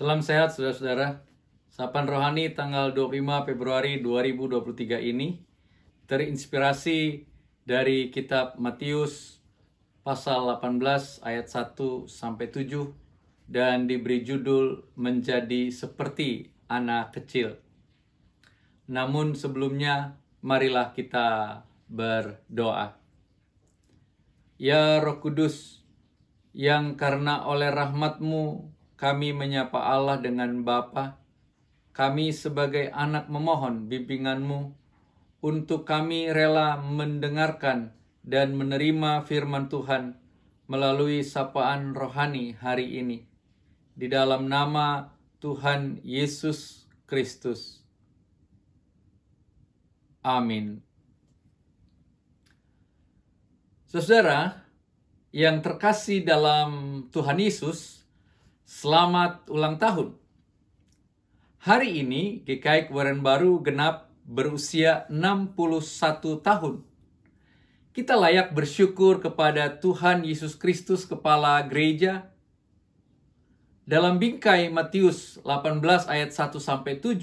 Salam sehat saudara-saudara. Sapaan Rohani tanggal 25 Februari 2023 ini terinspirasi dari kitab Matius pasal 18 ayat 1 sampai 7 dan diberi judul menjadi seperti anak kecil. Namun sebelumnya marilah kita berdoa. Ya Roh Kudus, yang karena oleh rahmat-Mu kami menyapa Allah dengan Bapa, kami sebagai anak memohon bimbingan-Mu untuk kami rela mendengarkan dan menerima firman Tuhan melalui sapaan rohani hari ini. Di dalam nama Tuhan Yesus Kristus. Amin. Saudara yang terkasih dalam Tuhan Yesus, selamat ulang tahun. Hari ini GKI Kebayoran Baru genap berusia 61 tahun. Kita layak bersyukur kepada Tuhan Yesus Kristus Kepala Gereja. Dalam bingkai Matius 18 ayat 1 sampai 7,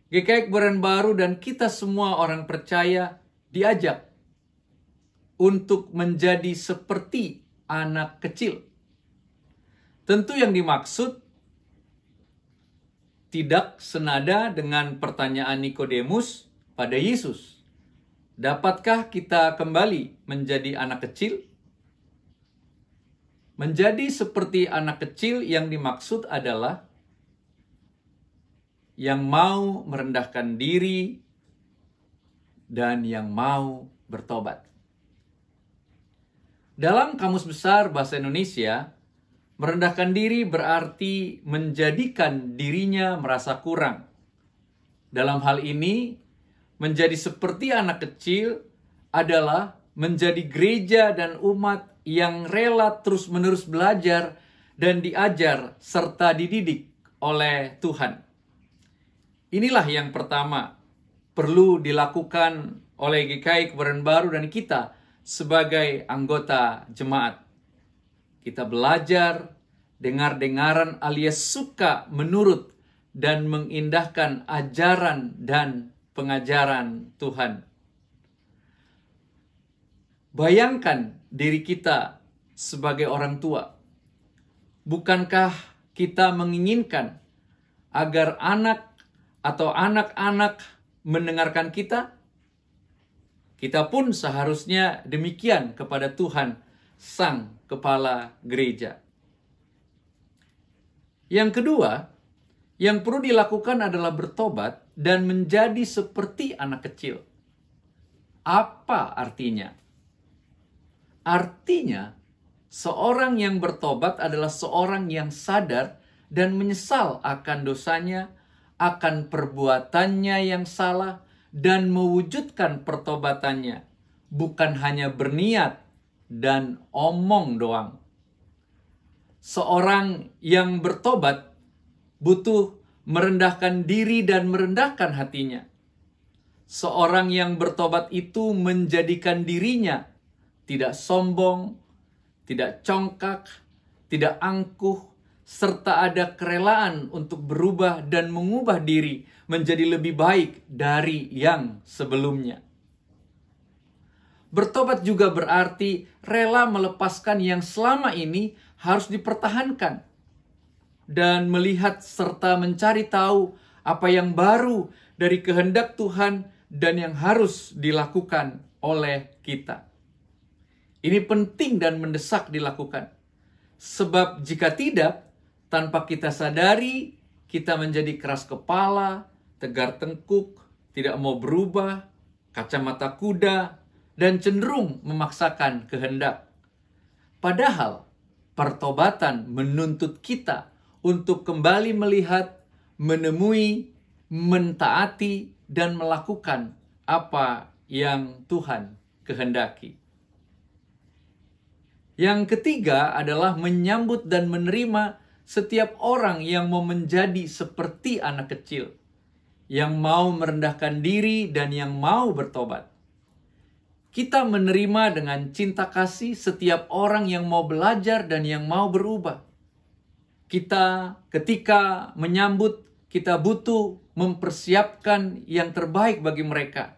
GKI Kebayoran Baru dan kita semua orang percaya diajak untuk menjadi seperti anak kecil. Tentu yang dimaksud tidak senada dengan pertanyaan Nikodemus pada Yesus. Dapatkah kita kembali menjadi anak kecil? Menjadi seperti anak kecil yang dimaksud adalah yang mau merendahkan diri dan yang mau bertobat. Dalam Kamus Besar Bahasa Indonesia, merendahkan diri berarti menjadikan dirinya merasa kurang. Dalam hal ini, menjadi seperti anak kecil adalah menjadi gereja dan umat yang rela terus-menerus belajar dan diajar serta dididik oleh Tuhan. Inilah yang pertama perlu dilakukan oleh GKI Kebayoran Baru dan kita sebagai anggota jemaat. Kita belajar, dengar-dengaran alias suka menurut dan mengindahkan ajaran dan pengajaran Tuhan. Bayangkan diri kita sebagai orang tua. Bukankah kita menginginkan agar anak atau anak-anak mendengarkan kita? Kita pun seharusnya demikian kepada Tuhan, Sang Kepala Gereja. Yang kedua, yang perlu dilakukan adalah bertobat dan menjadi seperti anak kecil. Apa artinya? Artinya, seorang yang bertobat adalah seorang yang sadar dan menyesal akan dosanya, akan perbuatannya yang salah, dan mewujudkan pertobatannya, bukan hanya berniat dan omong doang. Seorang yang bertobat butuh merendahkan diri dan merendahkan hatinya. Seorang yang bertobat itu menjadikan dirinya tidak sombong, tidak congkak, tidak angkuh, serta ada kerelaan untuk berubah dan mengubah diri menjadi lebih baik dari yang sebelumnya. Bertobat juga berarti rela melepaskan yang selama ini harus dipertahankan dan melihat serta mencari tahu apa yang baru dari kehendak Tuhan dan yang harus dilakukan oleh kita. Ini penting dan mendesak dilakukan. Sebab jika tidak, tanpa kita sadari, kita menjadi keras kepala, tegar tengkuk, tidak mau berubah, kacamata kuda, dan cenderung memaksakan kehendak. Padahal pertobatan menuntut kita untuk kembali melihat menemui, mentaati, dan melakukan apa yang Tuhan kehendaki. Yang ketiga adalah menyambut dan menerima setiap orang yang mau menjadi seperti anak kecil, yang mau merendahkan diri dan yang mau bertobat. Kita menerima dengan cinta kasih setiap orang yang mau belajar dan yang mau berubah. Kita ketika menyambut, kita butuh mempersiapkan yang terbaik bagi mereka,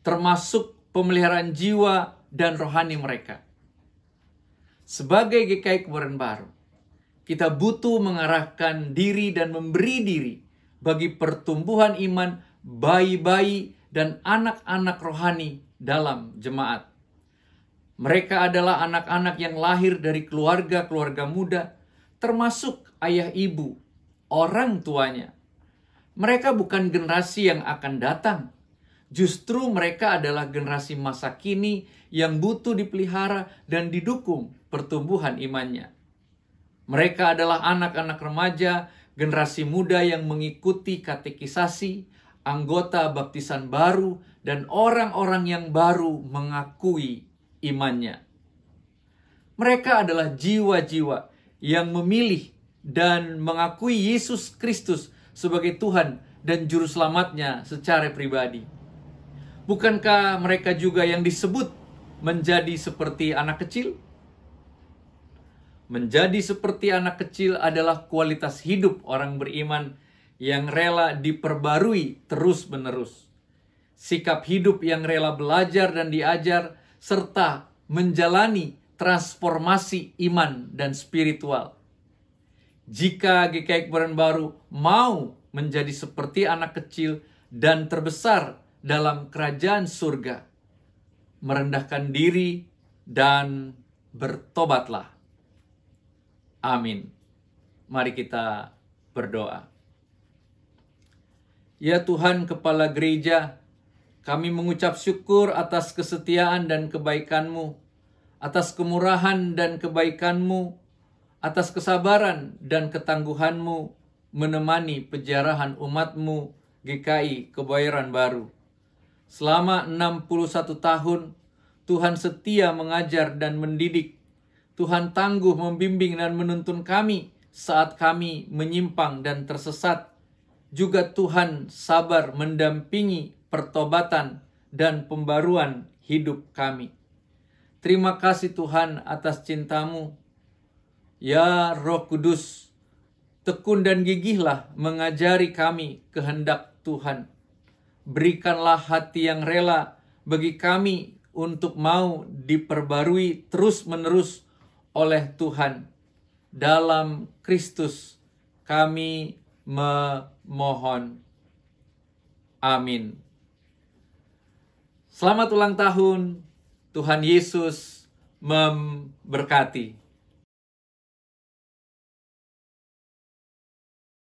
termasuk pemeliharaan jiwa dan rohani mereka. Sebagai GKI Kebayoran Baru, kita butuh mengarahkan diri dan memberi diri bagi pertumbuhan iman bayi-bayi dan anak-anak rohani dalam jemaat. Mereka adalah anak-anak yang lahir dari keluarga-keluarga muda, termasuk ayah ibu, orang tuanya. Mereka bukan generasi yang akan datang. Justru mereka adalah generasi masa kini yang butuh dipelihara dan didukung pertumbuhan imannya. Mereka adalah anak-anak remaja, generasi muda yang mengikuti katekisasi, anggota baptisan baru, dan orang-orang yang baru mengakui imannya. Mereka adalah jiwa-jiwa yang memilih dan mengakui Yesus Kristus sebagai Tuhan dan Juru Selamatnya secara pribadi. Bukankah mereka juga yang disebut menjadi seperti anak kecil? Menjadi seperti anak kecil adalah kualitas hidup orang beriman yang rela diperbarui terus-menerus. Sikap hidup yang rela belajar dan diajar, serta menjalani transformasi iman dan spiritual. Jika GKI Kebayoran Baru mau menjadi seperti anak kecil dan terbesar dalam kerajaan surga, merendahkan diri dan bertobatlah. Amin. Mari kita berdoa. Ya Tuhan Kepala Gereja, kami mengucap syukur atas kesetiaan dan kebaikan-Mu, atas kemurahan dan kebaikan-Mu, atas kesabaran dan ketangguhan-Mu menemani pejarahan umat-Mu GKI Kebayoran Baru. Selama 61 tahun, Tuhan setia mengajar dan mendidik. Tuhan tangguh membimbing dan menuntun kami saat kami menyimpang dan tersesat. Juga Tuhan sabar mendampingi pertobatan dan pembaruan hidup kami. Terima kasih Tuhan atas cinta-Mu. Ya Roh Kudus, tekun dan gigihlah mengajari kami kehendak Tuhan. Berikanlah hati yang rela bagi kami untuk mau diperbarui terus-menerus oleh Tuhan. Dalam Kristus kami memohon. Amin. Selamat ulang tahun. Tuhan Yesus memberkati.